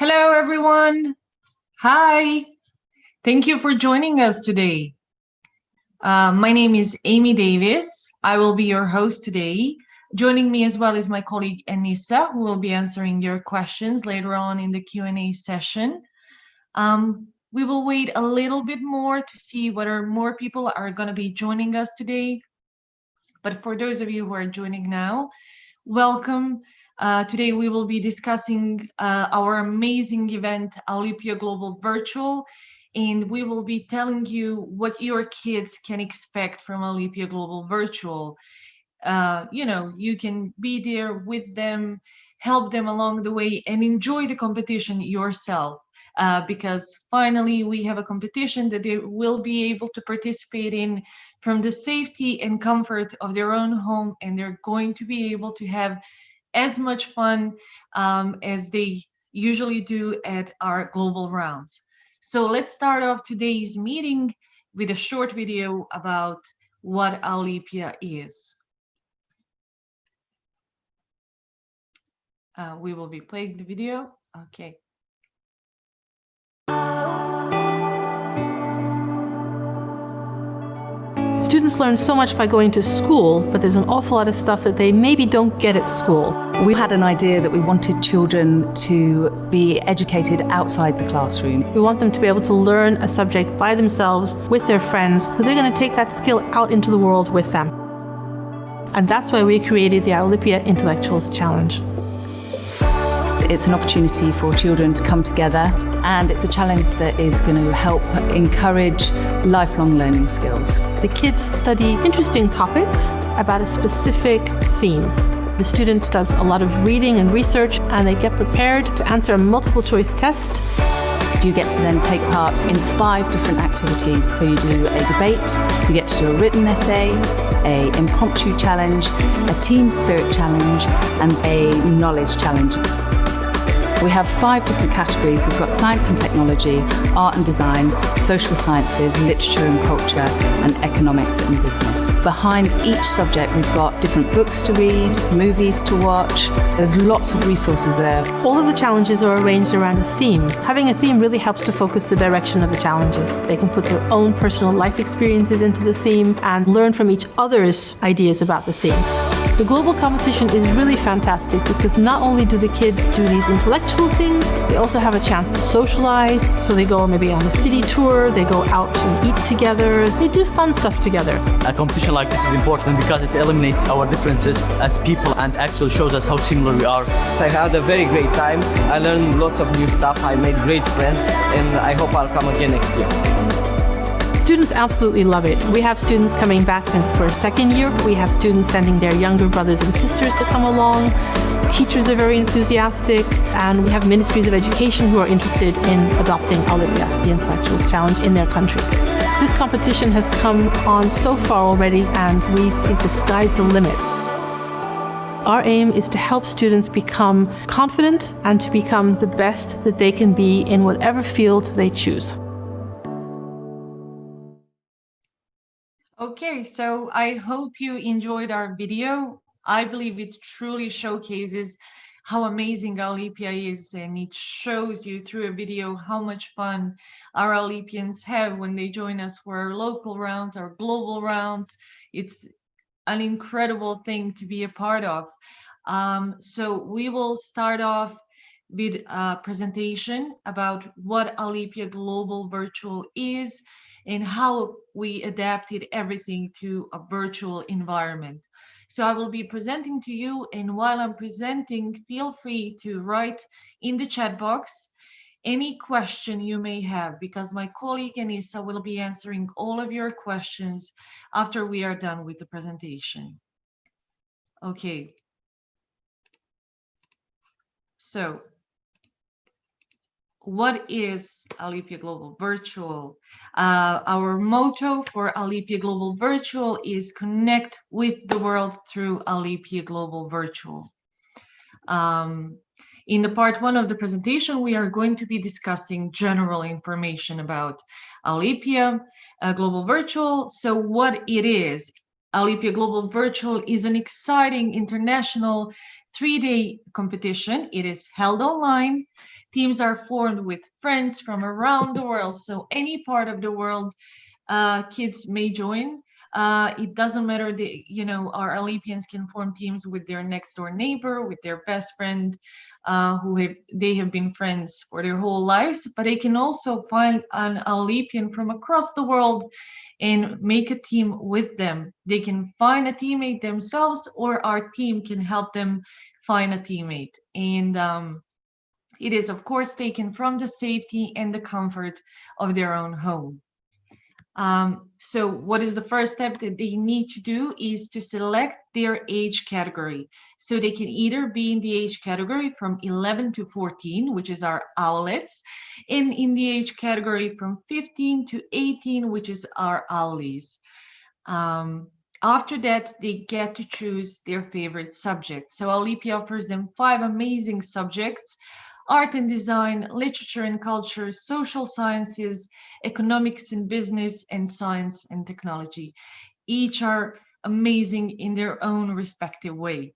Hello, everyone. Hi. Thank you for joining us today. My name is Amy Davis. I will be your host today. Joining me as well is my colleague Anissa, who will be answering your questions later on in the Q&A session. We will wait a little bit more to see whether more people are going to be joining us today. But for those of you who are joining now, welcome. Today we will be discussing our amazing event, Owlypia Global Virtual, and we will be telling you what your kids can expect from Owlypia Global Virtual. You can be there with them, help them along the way, and enjoy the competition yourself. Because finally we have a competition that they will be able to participate in from the safety and comfort of their own home, and they're going to be able to have as much fun as they usually do at our global rounds. So let's start off today's meeting with a short video about what Owlypia is. We will be playing the video. Okay. Students learn so much by going to school, but there's an awful lot of stuff that they maybe don't get at school. We had an idea that we wanted children to be educated outside the classroom. We want them to be able to learn a subject by themselves with their friends, because they're going to take that skill out into the world with them. And that's why we created the Owlypia Intellectuals Challenge. It's an opportunity for children to come together, and it's a challenge that is going to help encourage lifelong learning skills. The kids study interesting topics about a specific theme. The student does a lot of reading and research, and they get prepared to answer a multiple choice test. You get to then take part in 5 different activities. So you do a debate, you get to do a written essay, an impromptu challenge, a team spirit challenge, and a knowledge challenge. We have 5 different categories. We've got science and technology, art and design, social sciences, literature and culture, and economics and business. Behind each subject, we've got different books to read, movies to watch. There's lots of resources there. All of the challenges are arranged around a theme. Having a theme really helps to focus the direction of the challenges. They can put their own personal life experiences into the theme and learn from each other's ideas about the theme. The global competition is really fantastic because not only do the kids do these intellectual things, they also have a chance to socialize. So they go maybe on a city tour, they go out and eat together, they do fun stuff together. A competition like this is important because it eliminates our differences as people and actually shows us how similar we are. I had a very great time. I learned lots of new stuff. I made great friends, and I hope I'll come again next year. Students absolutely love it. We have students coming back for a second year. We have students sending their younger brothers and sisters to come along. Teachers are very enthusiastic, and we have ministries of education who are interested in adopting Owlypia, the Intellectuals Challenge, in their country. This competition has come on so far already, and we think the sky's the limit. Our aim is to help students become confident and to become the best that they can be in whatever field they choose. Okay, so I hope you enjoyed our video. I believe it truly showcases how amazing Owlypia is, and it shows you through a video how much fun our Owlypians have when they join us for our local rounds, our global rounds. It's an incredible thing to be a part of. So we will start off with a presentation about what Owlypia Global Virtual is and how we adapted everything to a virtual environment. So I will be presenting to you, and while I'm presenting, feel free to write in the chat box any question you may have, because my colleague Anissa will be answering all of your questions after we are done with the presentation. Okay. So what is Owlypia Global Virtual? Our motto for Owlypia Global Virtual is connect with the world through Owlypia Global Virtual. In the part 1 of the presentation, we are going to be discussing general information about Owlypia Global Virtual. So what it is, Owlypia Global Virtual is an exciting international 3-day competition. It is held online. Teams are formed with friends from around the world, so any part of the world kids may join. It doesn't matter, our Owlypians can form teams with their next door neighbor, with their best friend, they have been friends for their whole lives, but they can also find an Owlypian from across the world and make a team with them. They can find a teammate themselves, or our team can help them find a teammate. And it is, of course, taken from the safety and the comfort of their own home. So what is the first step that they need to do is to select their age category. So they can either be in the age category from 11 to 14, which is our Owlets, and in the age category from 15 to 18, which is our Owlys. After that, they get to choose their favorite subject. So Owlypia offers them 5 amazing subjects: art and design, literature and culture, social sciences, economics and business, and science and technology. Each are amazing in their own respective way.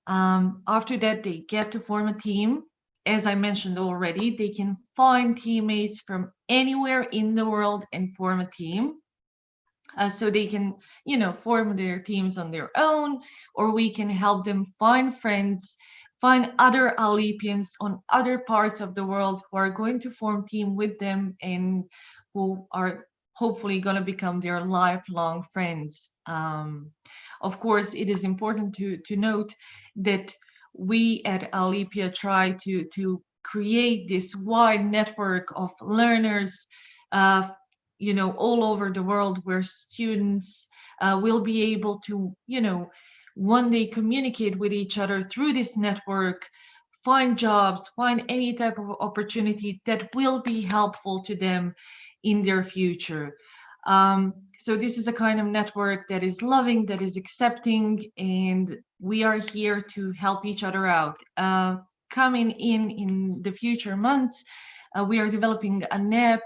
After that, they get to form a team. As I mentioned already, they can find teammates from anywhere in the world and form a team. So they can, form their teams on their own, or we can help them find friends, find other Owlypians on other parts of the world who are going to form team with them and who are hopefully going to become their lifelong friends. Of course, it is important to note that we at Owlypia try to create this wide network of learners, all over the world, where students will be able to, one day communicate with each other through this network, find jobs, find any type of opportunity that will be helpful to them in their future. So this is a kind of network that is loving, that is accepting, and we are here to help each other out. Coming in the future months, we are developing an app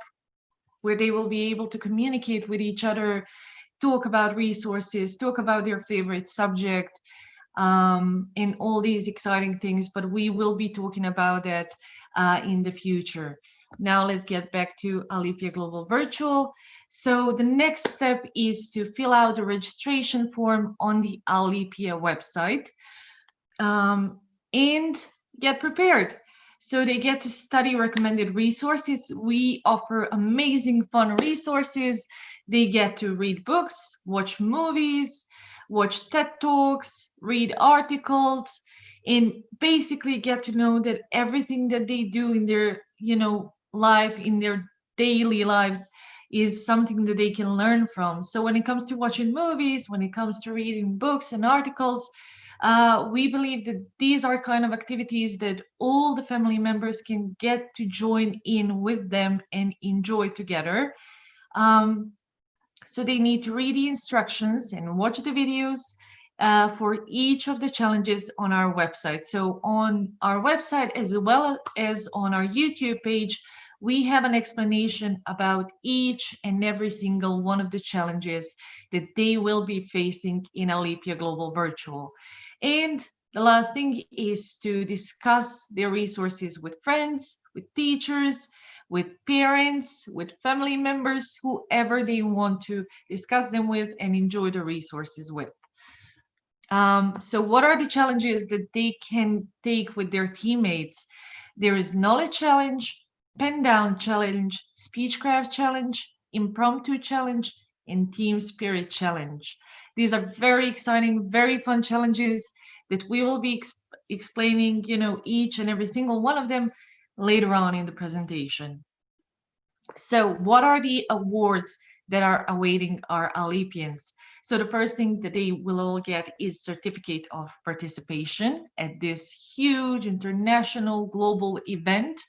where they will be able to communicate with each other, talk about resources, talk about their favorite subject, and all these exciting things. But we will be talking about that in the future. Now let's get back to Owlypia Global Virtual. So the next step is to fill out the registration form on the Owlypia website and get prepared. So they get to study recommended resources. We offer amazing fun resources. They get to read books, watch movies, watch TED Talks, read articles, and basically get to know that everything that they do in their, life, in their daily lives, is something that they can learn from. So when it comes to watching movies, when it comes to reading books and articles, we believe that these are kind of activities that all the family members can get to join in with them and enjoy together. So they need to read the instructions and watch the videos for each of the challenges on our website. So on our website, as well as on our YouTube page, we have an explanation about each and every single one of the challenges that they will be facing in Owlypia Global Virtual. And the last thing is to discuss their resources with friends, with teachers, with parents, with family members, whoever they want to discuss them with and enjoy the resources with. So what are the challenges that they can take with their teammates? There is knowledge challenge, pen down challenge, speechcraft challenge, impromptu challenge, and team spirit challenge. These are very exciting, very fun challenges that we will be explaining, each and every single one of them later on in the presentation. So what are the awards that are awaiting our Owlypians? So the first thing that they will all get is certificate of participation at this huge international global event.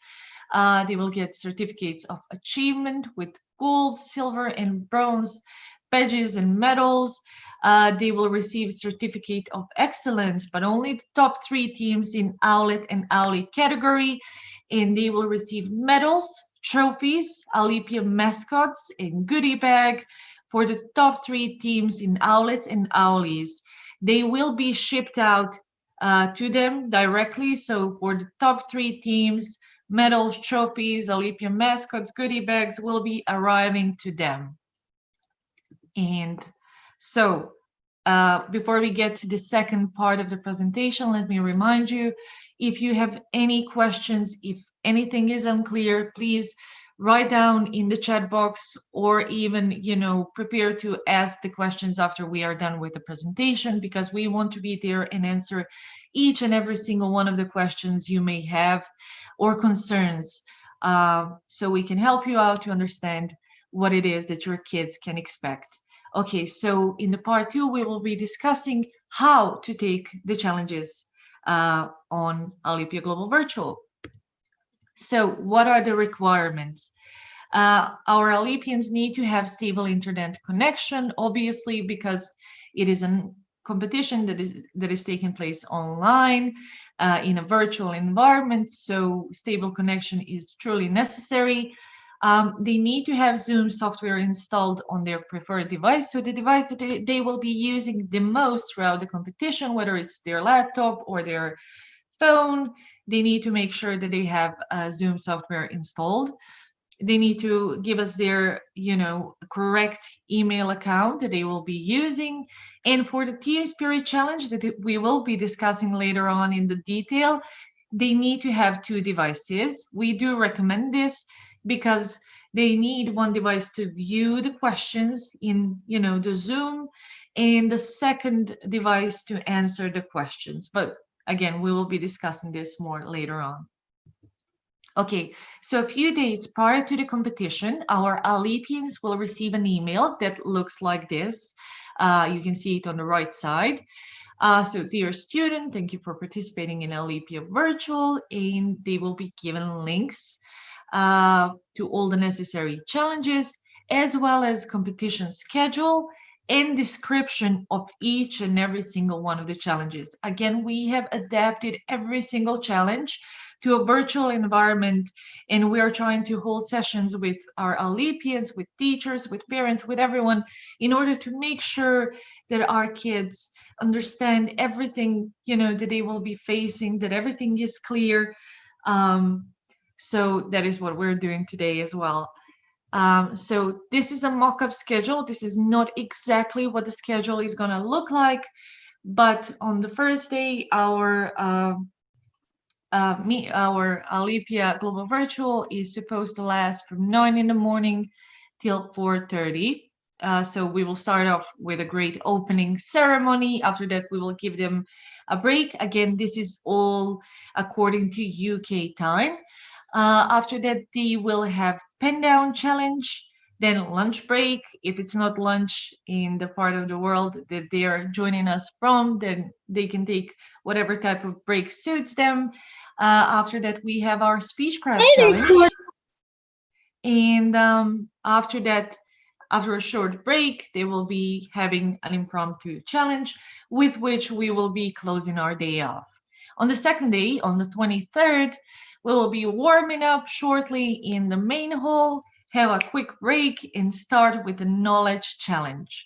They will get certificates of achievement with gold, silver, and bronze badges and medals. They will receive certificate of excellence, but only the top 3 teams in Owlet and Owly category. And they will receive medals, trophies, Owlypia mascots, and goodie bag for the top 3 teams in Owlets and Owlys. They will be shipped out to them directly. So for the top 3 teams, medals, trophies, Owlypia mascots, goodie bags will be arriving to them. And so before we get to the second part of the presentation, let me remind you, if you have any questions, if anything is unclear, please write down in the chat box, or even, prepare to ask the questions after we are done with the presentation, because we want to be there and answer each and every single one of the questions you may have or concerns, so we can help you out to understand what it is that your kids can expect. Okay, so in the part 2, we will be discussing how to take the challenges on Owlypia Global Virtual. So what are the requirements? Our Owlypians need to have stable internet connection, obviously, because it is a competition that is taking place online in a virtual environment. So stable connection is truly necessary. They need to have Zoom software installed on their preferred device. So the device that they will be using the most throughout the competition, whether it's their laptop or their phone, they need to make sure that they have Zoom software installed. They need to give us their, correct email account that they will be using. And for the Team Spirit Challenge that we will be discussing later on in the detail, they need to have 2 devices. We do recommend this because they need one device to view the questions in, the Zoom, and the second device to answer the questions. But again, we will be discussing this more later on. Okay, so a few days prior to the competition, our Owlypians will receive an email that looks like this. You can see it on the right side. So dear student, thank you for participating in Owlypia Virtual, and they will be given links to all the necessary challenges, as well as competition schedule and description of each and every single one of the challenges. Again, we have adapted every single challenge to a virtual environment, and we are trying to hold sessions with our Owlypians, with teachers, with parents, with everyone, in order to make sure that our kids understand everything, that they will be facing, that everything is clear. So that is what we're doing today as well. So this is a mock-up schedule. This is not exactly what the schedule is going to look like, but on the first day, our Owlypia Global Virtual is supposed to last from 9 in the morning till 4:30. So we will start off with a great opening ceremony. After that, we will give them a break. Again, this is all according to UK time. After that, they will have pen down challenge, then lunch break. If it's not lunch in the part of the world that they are joining us from, then they can take whatever type of break suits them. After that, we have our speech craft challenge. And after that, after a short break, they will be having an impromptu challenge with which we will be closing our day off. On the second day, on the 23rd, we will be warming up shortly in the main hall, have a quick break, and start with the knowledge challenge.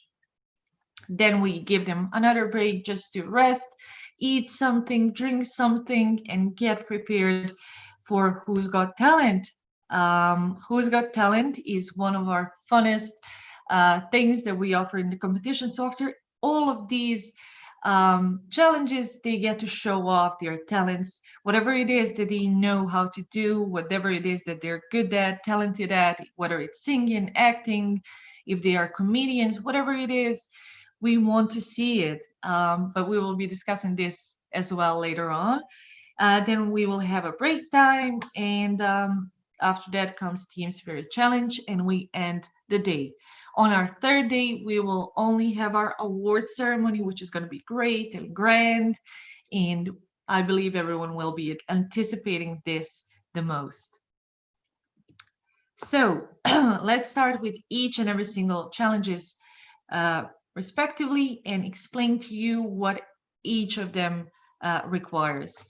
Then we give them another break just to rest, eat something, drink something, and get prepared for Who's Got Talent. Who's Got Talent is one of our funnest things that we offer in the competition. So after all of these challenges, they get to show off their talents, whatever it is that they know how to do, whatever it is that they're good at, talented at, whether it's singing, acting, if they are comedians, whatever it is, we want to see it. But we will be discussing this as well later on. Then we will have a break time, and after that comes Team Spirit Challenge, and we end the day. On our third day, we will only have our award ceremony, which is going to be great and grand. And I believe everyone will be anticipating this the most. So let's start with each and every single challenges respectively, and explain to you what each of them requires.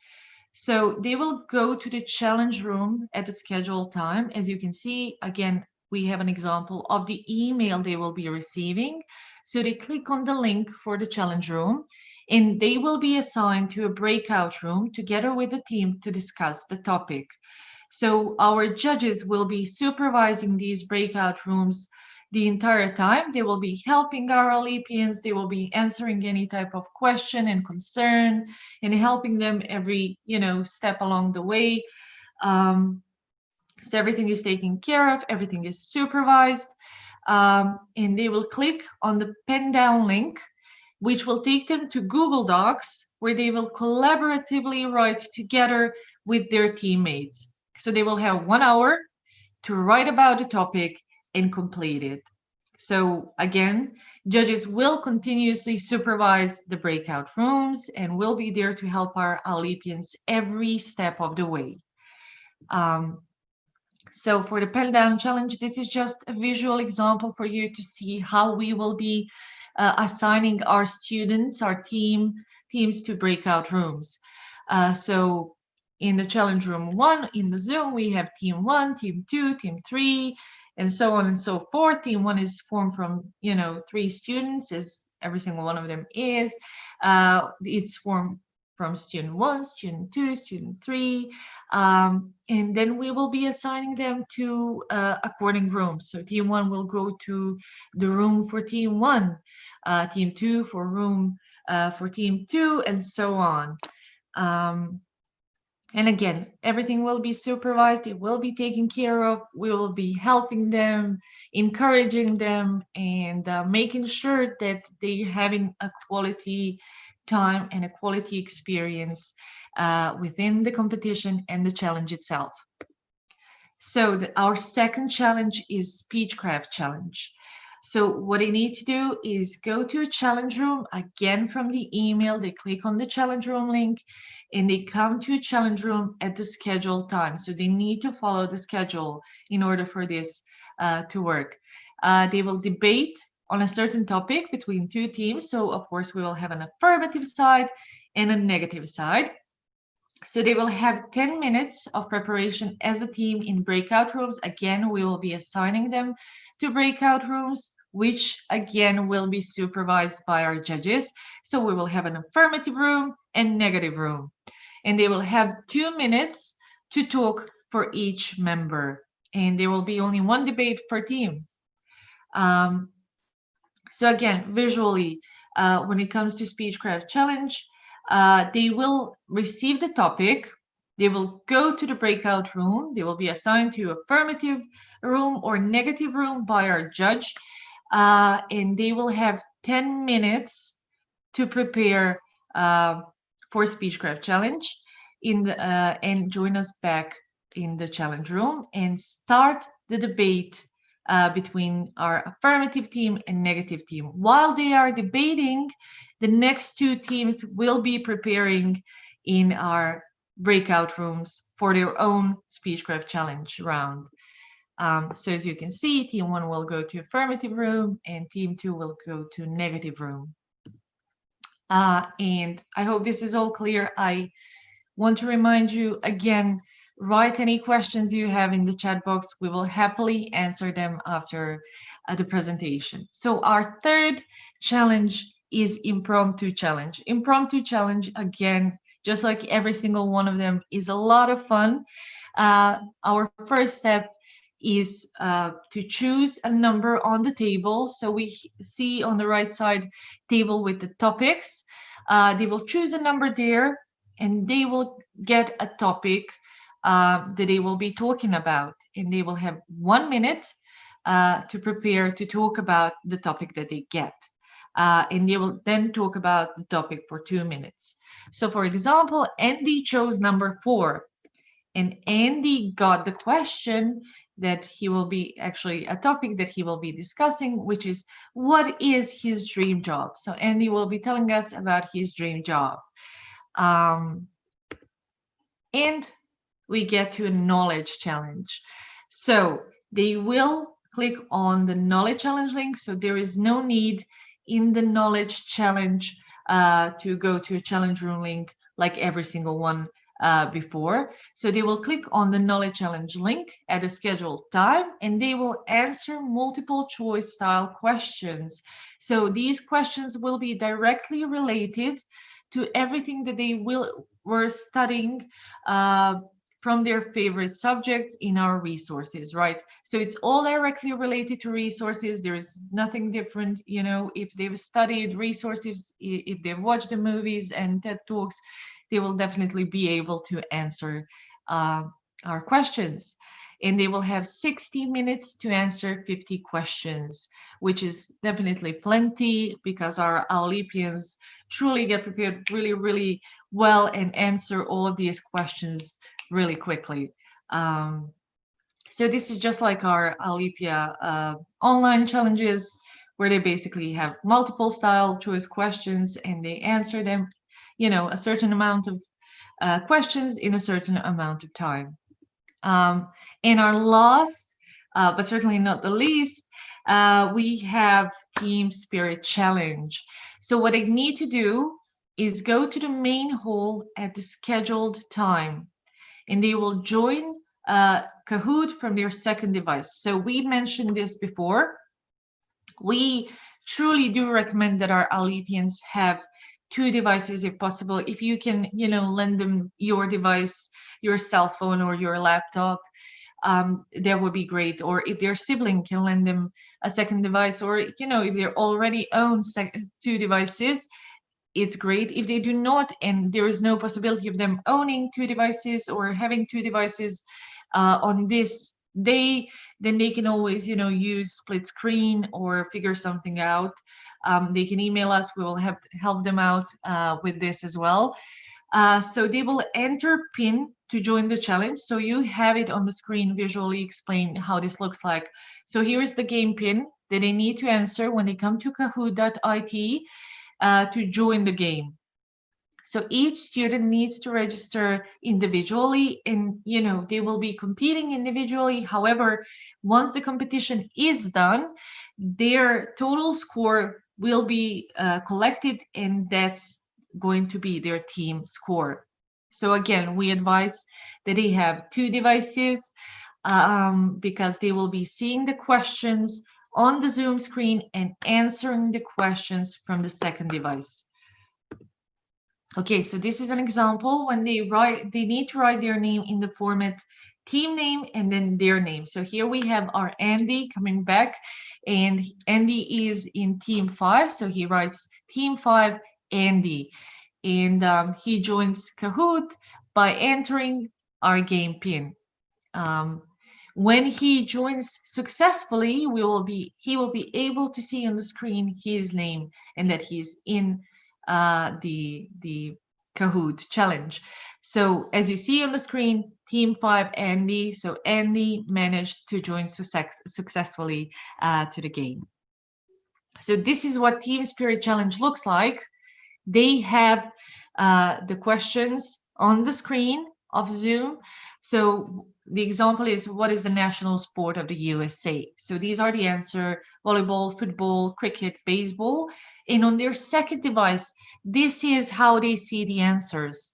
So they will go to the challenge room at the scheduled time. As you can see, again, we have an example of the email they will be receiving. So they click on the link for the challenge room, and they will be assigned to a breakout room together with the team to discuss the topic. So our judges will be supervising these breakout rooms the entire time. They will be helping our Owlypians. They will be answering any type of question and concern and helping them every, step along the way. So everything is taken care of, everything is supervised, and they will click on the pen down link, which will take them to Google Docs, where they will collaboratively write together with their teammates. So they will have 1 hour to write about the topic and complete it. So again, judges will continuously supervise the breakout rooms and will be there to help our Owlypians every step of the way. So for the pen down challenge, this is just a visual example for you to see how we will be assigning our students, our teams to breakout rooms. So in the challenge room 1 in the Zoom, we have team 1, team 2, team 3, and so on and so forth. Team 1 is formed from 3 students, as every single one of them is. It's formed from student 1, student 2, student 3, and then we will be assigning them to according rooms. So team 1 will go to the room for team 1, team 2 for room for team 2, and so on. And again, everything will be supervised. It will be taken care of. We will be helping them, encouraging them, and making sure that they're having a quality time and a quality experience within the competition and the challenge itself. So our second challenge is Speechcraft challenge. So what they need to do is go to a challenge room, again from the email, they click on the challenge room link, and they come to a challenge room at the scheduled time. So they need to follow the schedule in order for this to work. They will debate on a certain topic between 2 teams. So of course we will have an affirmative side and a negative side. So they will have 10 minutes of preparation as a team in breakout rooms. Again, we will be assigning them to breakout rooms, which again will be supervised by our judges. So we will have an affirmative room and negative room. And they will have 2 minutes to talk for each member. And there will be only 1 debate per team. So again, visually, when it comes to Speechcraft challenge, they will receive the topic, they will go to the breakout room, they will be assigned to affirmative room or negative room by our judge, and they will have 10 minutes to prepare for Speechcraft challenge and join us back in the challenge room and start the debate between our affirmative team and negative team. While they are debating, the next 2 teams will be preparing in our breakout rooms for their own Speechcraft challenge round. So as you can see, team 1 will go to affirmative room and team 2 will go to negative room. And I hope this is all clear. I want to remind you again, write any questions you have in the chat box. We will happily answer them after the presentation. So our third challenge is impromptu challenge. Impromptu challenge, again, just like every single one of them, is a lot of fun. Our first step is to choose a number on the table. So we see on the right side table with the topics. They will choose a number there and they will get a topic that they will be talking about, and they will have 1 minute to prepare to talk about the topic that they get, and they will then talk about the topic for 2 minutes. So for example, Andy chose number 4, and Andy got the question that he will be actually a topic that he will be discussing, which is what is his dream job. So Andy will be telling us about his dream job. And we get to a knowledge challenge. So they will click on the knowledge challenge link. So there is no need in the knowledge challenge to go to a challenge room link like every single one before. So they will click on the knowledge challenge link at a scheduled time, and they will answer multiple choice style questions. So these questions will be directly related to everything that they were studying from their favorite subjects in our resources, right? So it's all directly related to resources. There is nothing different, you know, if they've studied resources, if they've watched the movies and TED Talks, they will definitely be able to answer our questions. And they will have 60 minutes to answer 50 questions, which is definitely plenty because our Owlypians truly get prepared really, really well and answer all of these questions really quickly. So this is just like our Owlypia online challenges, where they basically have multiple style choice questions and they answer them, you know, a certain amount of questions in a certain amount of time. And our last, but certainly not the least, we have Team Spirit Challenge. So what I need to do is go to the main hall at the scheduled time, and they will join Kahoot from their second device. So we mentioned this before. We truly do recommend that our Owlypians have two devices if possible. If you can, you know, lend them your device, your cell phone or your laptop, that would be great. Or if their sibling can lend them a second device, or, you know, if they already own two devices, it's great. If they do not, and there is no possibility of them owning two devices or having two devices on this day, then they can always, you know, use split screen or figure something out. They can email us. We will help them out with this as well. So they will enter PIN to join the challenge. So you have it on the screen visually explain how this looks like. So here is the game PIN that they need to answer when they come to kahoot.it to join the game. So each student needs to register individually, and, you know, they will be competing individually. However, once the competition is done, their total score will be collected, and that's going to be their team score. So again, we advise that they have two devices because they will be seeing the questions on the Zoom screen and answering the questions from the second device. Okay, so this is an example when they need to write their name in the format team name and then their name. So here we have our Andy coming back, and Andy is in team 5, so he writes team 5 Andy, and he joins Kahoot by entering our game PIN. When he joins successfully, he will be able to see on the screen his name and that he's in the Kahoot challenge. So as you see on the screen, team 5 Andy. So Andy managed to join successfully to the game. So this is what Team Spirit Challenge looks like. They have the questions on the screen of Zoom. So the example is, what is the national sport of the USA? So these are the answer: volleyball, football, cricket, baseball. And on their second device, this is how they see the answers.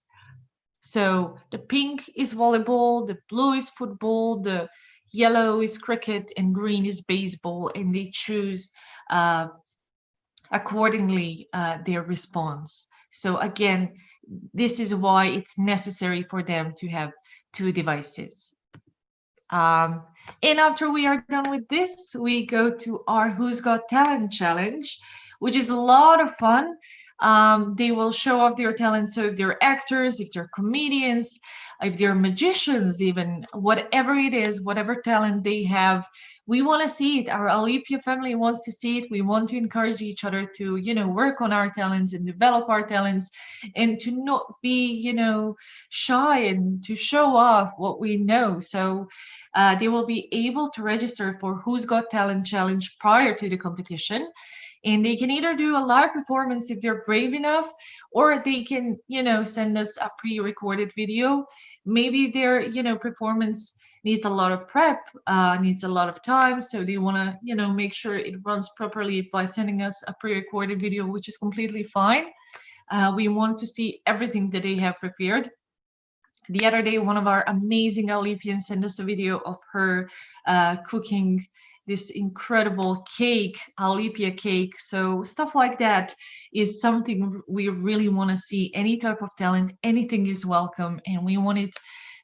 So the pink is volleyball, the blue is football, the yellow is cricket, and green is baseball. And they choose accordingly their response. So again, this is why it's necessary for them to have two devices. And after we are done with this, we go to our Who's Got Talent challenge, which is a lot of fun. They will show off their talent. So if they're actors, if they're comedians, if they're magicians, even whatever it is, whatever talent they have, we want to see it. Our Owlypia family wants to see it. We want to encourage each other to, you know, work on our talents and develop our talents, and to not be, you know, shy and to show off what we know. So they will be able to register for Who's Got Talent challenge prior to the competition. And they can either do a live performance if they're brave enough, or they can, you know, send us a pre-recorded video. Maybe their, you know, performance needs a lot of prep, needs a lot of time. So they want to, you know, make sure it runs properly by sending us a pre-recorded video, which is completely fine. We want to see everything that they have prepared. The other day, one of our amazing Owlypians sent us a video of her cooking this incredible cake, Owlypia cake. So stuff like that is something we really want to see. Any type of talent, anything is welcome, and we want it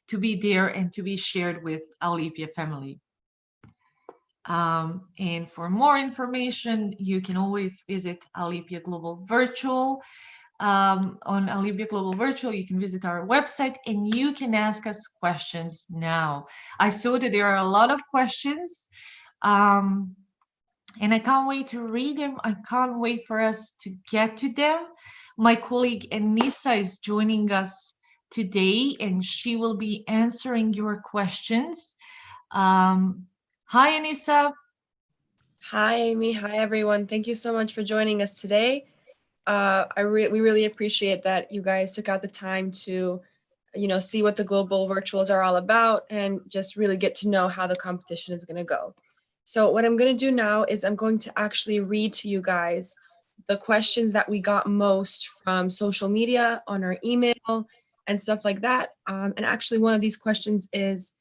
to be there and to be shared with Owlypia family. And for more information, you can always visit Owlypia Global Virtual. On Owlypia Global Virtual, you can visit our website and you can ask us questions now. I saw that there are a lot of questions, and I can't wait to read them. I can't wait for us to get to them. My colleague Anissa is joining us today, and she will be answering your questions. Hi, Anissa. Hi, Amy. Hi, everyone. Thank you so much for joining us today. We really appreciate that you guys took out the time to, see what the global virtuals are all about and just really get to know how the competition is going to go. So what I'm going to do now is I'm going to actually read to you guys the questions that we got most from social media, on our email, and stuff like that. And actually, one of these questions is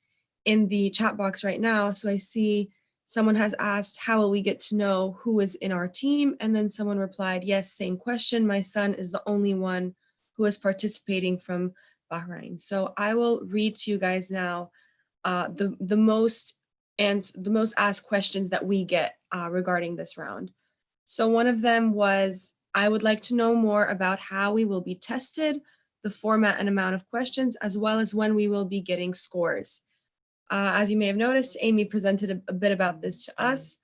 in the chat box right now. So I see someone has asked, how will we get to know who is in our team? And then someone replied, yes, same question. My son is the only one who is participating from Bahrain. So I will read to you guys now the most asked questions that we get regarding this round. So one of them was, I would like to know more about how we will be tested, the format and amount of questions, as well as when we will be getting scores. As you may have noticed, Amy presented a bit about this to us,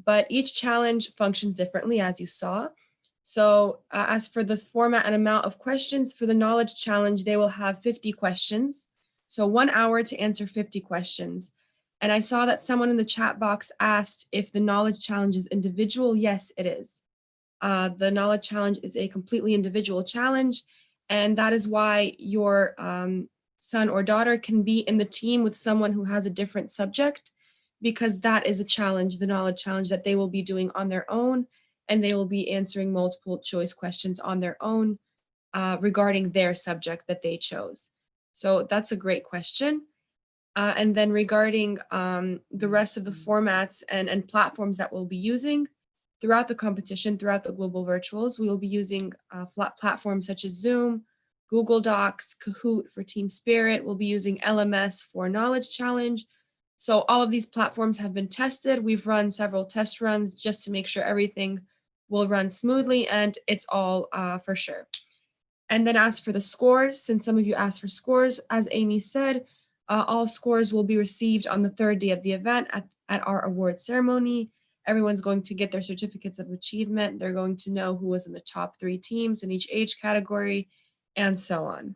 but each challenge functions differently, as you saw. So as for the format and amount of questions, for the knowledge challenge, they will have 50 questions. So 1 hour to answer 50 questions. And I saw that someone in the chat box asked if the knowledge challenge is individual. Yes, it is. The knowledge challenge is a completely individual challenge, and that is why your son or daughter can be in the team with someone who has a different subject, because that is a challenge, the knowledge challenge, that they will be doing on their own, and they will be answering multiple choice questions on their own regarding their subject that they chose. So that's a great question. And then regarding the rest of the formats and platforms that we'll be using throughout the competition, throughout the global virtuals, we will be using platforms such as Zoom, Google Docs, Kahoot for Team Spirit. We'll be using LMS for Knowledge Challenge. So all of these platforms have been tested. We've run several test runs just to make sure everything will run smoothly, and it's all for sure. And then as for the scores, since some of you asked for scores, as Amy said, all scores will be received on the third day of the event at our award ceremony. Everyone's going to get their certificates of achievement. They're going to know who was in the top 3 teams in each age category, and so on.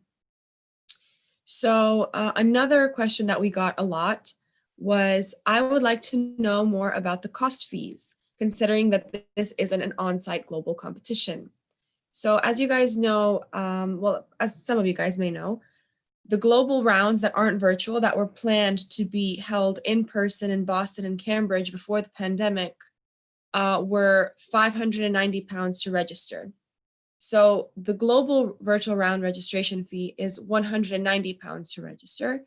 So another question that we got a lot was, I would like to know more about the cost fees, considering that this isn't an on-site global competition. So as you guys know, well, as some of you guys may know, the global rounds that aren't virtual, that were planned to be held in person in Boston and Cambridge before the pandemic, were £590 to register. So the global virtual round registration fee is £190 to register,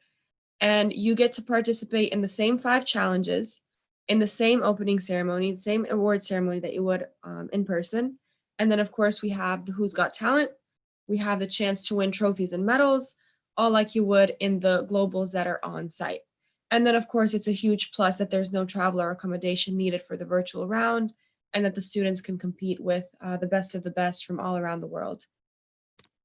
and you get to participate in the same 5 challenges, in the same opening ceremony, the same award ceremony that you would in person. And then of course we have the Who's Got Talent. We have the chance to win trophies and medals, all like you would in the globals that are on site. And then of course it's a huge plus that there's no travel or accommodation needed for the virtual round, and that the students can compete with the best of the best from all around the world.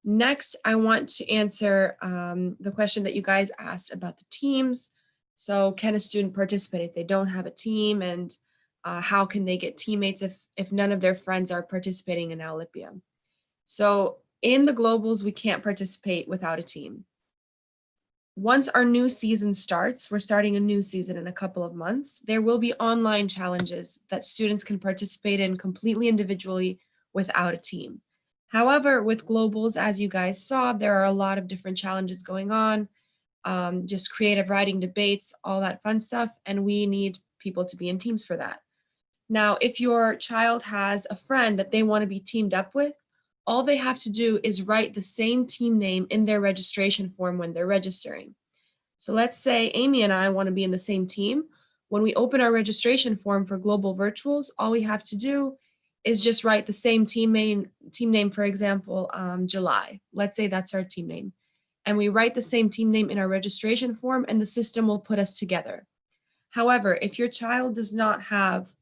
Next, I want to answer the question that you guys asked about the teams. So can a student participate if they don't have a team, and how can they get teammates if none of their friends are participating in Owlypia? So in the globals, we can't participate without a team. Once our new season starts, we're starting a new season in a couple of months, there will be online challenges that students can participate in completely individually without a team. However, with globals, as you guys saw, there are a lot of different challenges going on, just creative writing, debates, all that fun stuff, and we need people to be in teams for that. Now, if your child has a friend that they want to be teamed up with, all they have to do is write the same team name in their registration form when they're registering. So let's say Amy and I want to be in the same team. When we open our registration form for Global Virtuals, all we have to do is just write the same team name, for example, July. Let's say that's our team name. And we write the same team name in our registration form, and the system will put us together. However, if your child does not have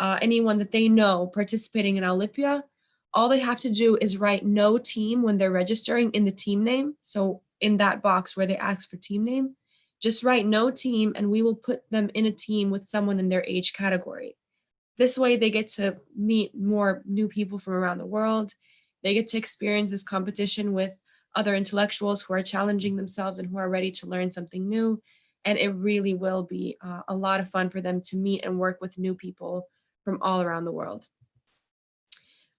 anyone that they know participating in Owlypia, all they have to do is write no team when they're registering in the team name. So in that box where they ask for team name, just write no team, and we will put them in a team with someone in their age category. This way they get to meet more new people from around the world. They get to experience this competition with other intellectuals who are challenging themselves and who are ready to learn something new. And it really will be a lot of fun for them to meet and work with new people from all around the world.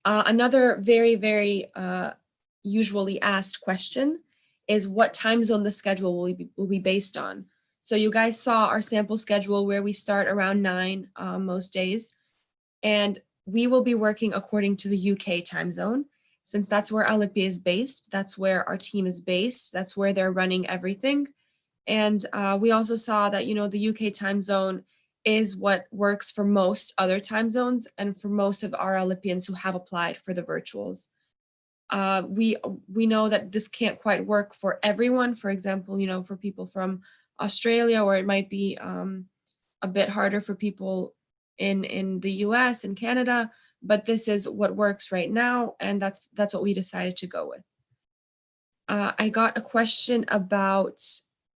Another very, very usually asked question is what time zone the schedule will be based on. So you guys saw our sample schedule where we start around 9 most days, and we will be working according to the UK time zone. Since that's where Owlypia is based, that's where our team is based, that's where they're running everything. And we also saw that, the UK time zone is what works for most other time zones and for most of our Owlypians who have applied for the virtuals. We know that this can't quite work for everyone. For example, for people from Australia, or it might be a bit harder for people in the US and Canada, but this is what works right now, and that's what we decided to go with. I got a question about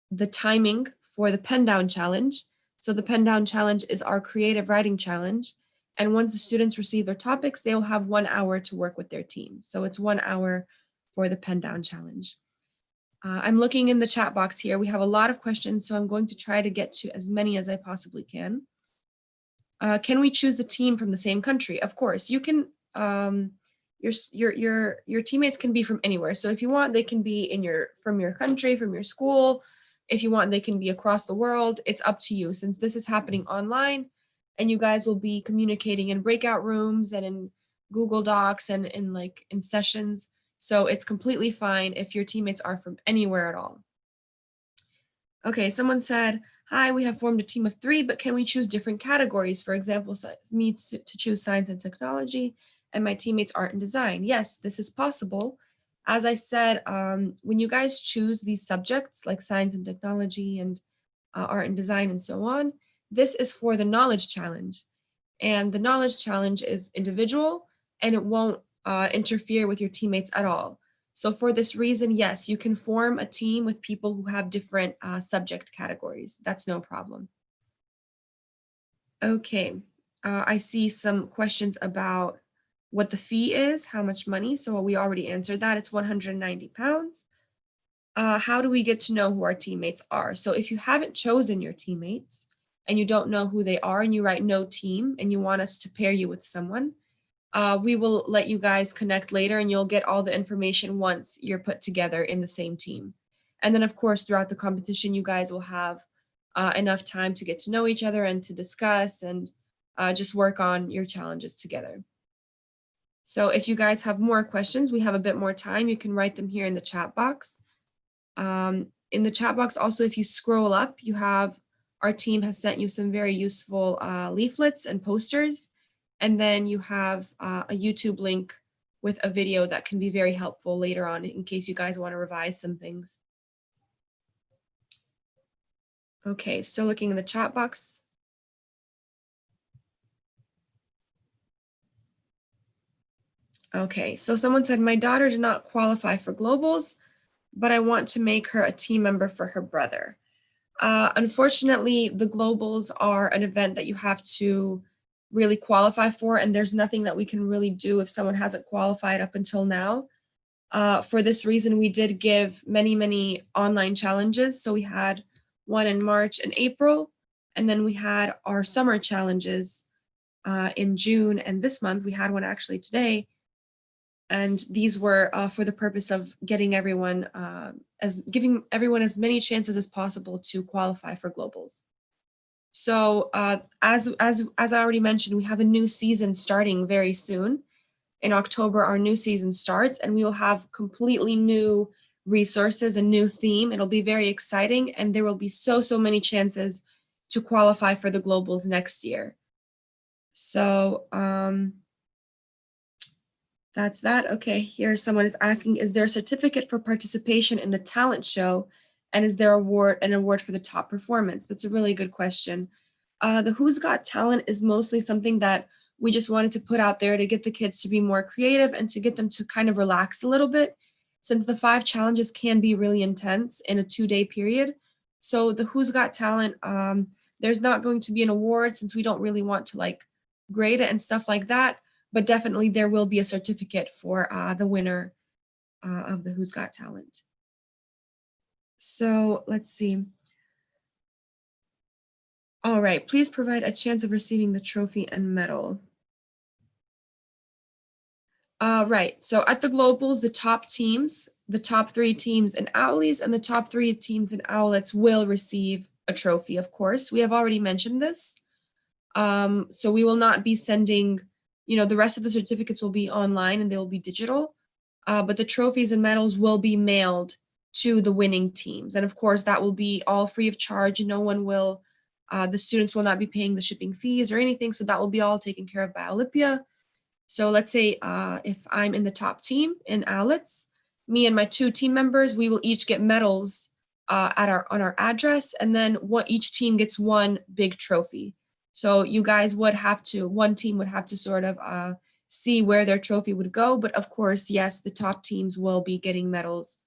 the timing for the pen down challenge. So the pen down challenge is our creative writing challenge. And once the students receive their topics, they will have 1 hour to work with their team. So it's 1 hour for the pen down challenge. I'm looking in the chat box here. We have a lot of questions, so I'm going to try to get to as many as I possibly can. Can we choose the team from the same country? Of course, you can. Your teammates can be from anywhere. So if you want, they can be from your country, from your school. If you want, they can be across the world. It's up to you. Since this is happening online, and you guys will be communicating in breakout rooms and in Google Docs and in sessions. So it's completely fine if your teammates are from anywhere at all. Okay, someone said, hi, we have formed a team of 3, but can we choose different categories? For example, me to choose science and technology, and my teammates art and design. Yes, this is possible. As I said, when you guys choose these subjects like science and technology and art and design and so on, this is for the knowledge challenge. And the knowledge challenge is individual, and it won't interfere with your teammates at all. So for this reason, yes, you can form a team with people who have different subject categories. That's no problem. Okay, I see some questions about what the fee is, how much money. So we already answered that. It's £190. How do we get to know who our teammates are? So if you haven't chosen your teammates and you don't know who they are and you write no team and you want us to pair you with someone, we will let you guys connect later, and you'll get all the information once you're put together in the same team. And then, of course, throughout the competition, you guys will have enough time to get to know each other and to discuss and just work on your challenges together. So if you guys have more questions, we have a bit more time. You can write them here in the chat box. In the chat box, also, if you scroll up, you have our team has sent you some very useful leaflets and posters. And then you have a YouTube link with a video that can be very helpful later on in case you guys want to revise some things. Okay, still looking in the chat box. Okay, so someone said, my daughter did not qualify for globals, but I want to make her a team member for her brother. Unfortunately, the globals are an event that you have to really qualify for, and there's nothing that we can really do if someone hasn't qualified up until now. For this reason, we did give many online challenges. So we had one in March and April, and then we had our summer challenges in June, and this month we had one actually today. And these were for the purpose of getting everyone, giving everyone as many chances as possible to qualify for globals. So as I already mentioned, we have a new season starting very soon. in October, our new season starts, and we will have completely new resources, a new theme. It'll be very exciting, and there will be so many chances to qualify for the globals next year. So that's that. Okay, here someone is asking, is there a certificate for participation in the talent show? And is there an award for the top performance? That's a really good question. The Who's Got Talent is mostly something that we just wanted to put out there to get the kids to be more creative and to get them to kind of relax a little bit, since the 5 challenges can be really intense in a 2-day period. So the Who's Got Talent, there's not going to be an award since we don't really want to like grade it and stuff like that, but definitely there will be a certificate for the winner of the Who's Got Talent. So let's see. All right, please provide a chance of receiving the trophy and medal. Right, so at the Globals, the top teams, the top 3 teams in Owlys and the top 3 teams in Owlets will receive a trophy, of course. We have already mentioned this. So we will not be sending, the rest of the certificates will be online and they will be digital, but the trophies and medals will be mailed to the winning teams. And of course, that will be all free of charge. No one will, the students will not be paying the shipping fees or anything. So that will be all taken care of by Owlypia. So let's say if I'm in the top team in Owlets, me and my 2 team members, we will each get medals on our address, and then each team gets 1 big trophy. So you guys would have to, one team would have to sort of see where their trophy would go. But of course, yes, the top teams will be getting medals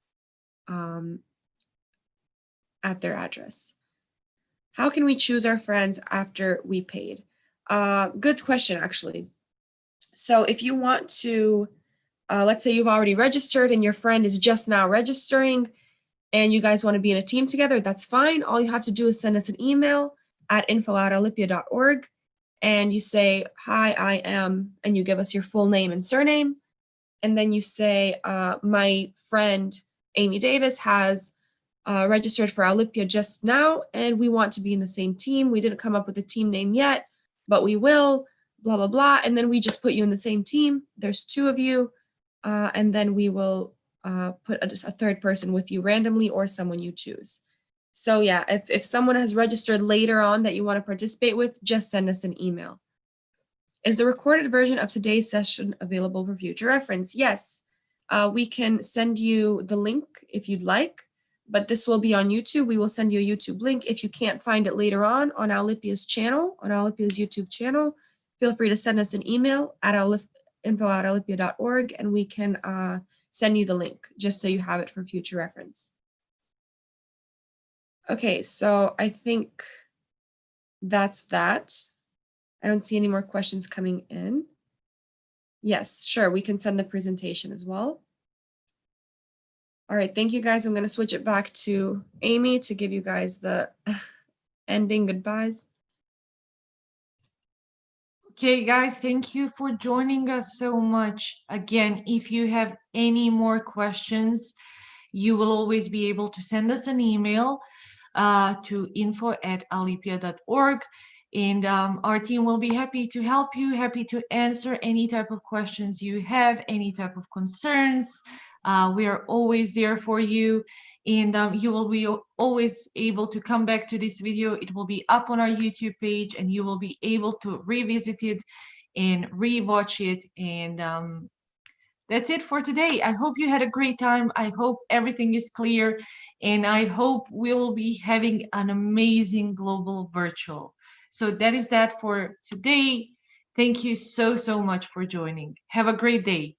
at their address. How can we choose our friends after we paid? Good question, actually. So if you want to, let's say you've already registered and your friend is just now registering and you guys want to be in a team together, that's fine. All you have to do is send us an email at info@owlypia.org and you say, hi, I am, and you give us your full name and surname. And then you say, my friend, Amy Davis, has registered for Owlypia just now, and we want to be in the same team. We didn't come up with a team name yet, but we will, blah, blah, blah. And then we just put you in the same team. There's 2 of you, and then we will put a 3rd person with you randomly or someone you choose. So yeah, if someone has registered later on that you want to participate with, just send us an email. Is the recorded version of today's session available for future reference? Yes, we can send you the link if you'd like, but this will be on YouTube. We will send you a YouTube link. If you can't find it later on Owlypia's channel, on Owlypia's YouTube channel, feel free to send us an email at info@owlypia.org and we can send you the link just so you have it for future reference. Okay, so I think that's that. I don't see any more questions coming in. Yes, sure, we can send the presentation as well. All right, thank you guys. I'm going to switch it back to Amy to give you guys the ending goodbyes. Okay, guys, thank you for joining us so much. Again, if you have any more questions, you will always be able to send us an email to info@owlypia.org, and our team will be happy to help you, happy to answer any type of questions you have, any type of concerns. We are always there for you, and you will be always able to come back to this video. It will be up on our YouTube page, and you will be able to revisit it and rewatch it. And that's it for today. I hope you had a great time. I hope everything is clear, and I hope we will be having an amazing global virtual. So that is that for today. Thank you so much for joining. Have a great day.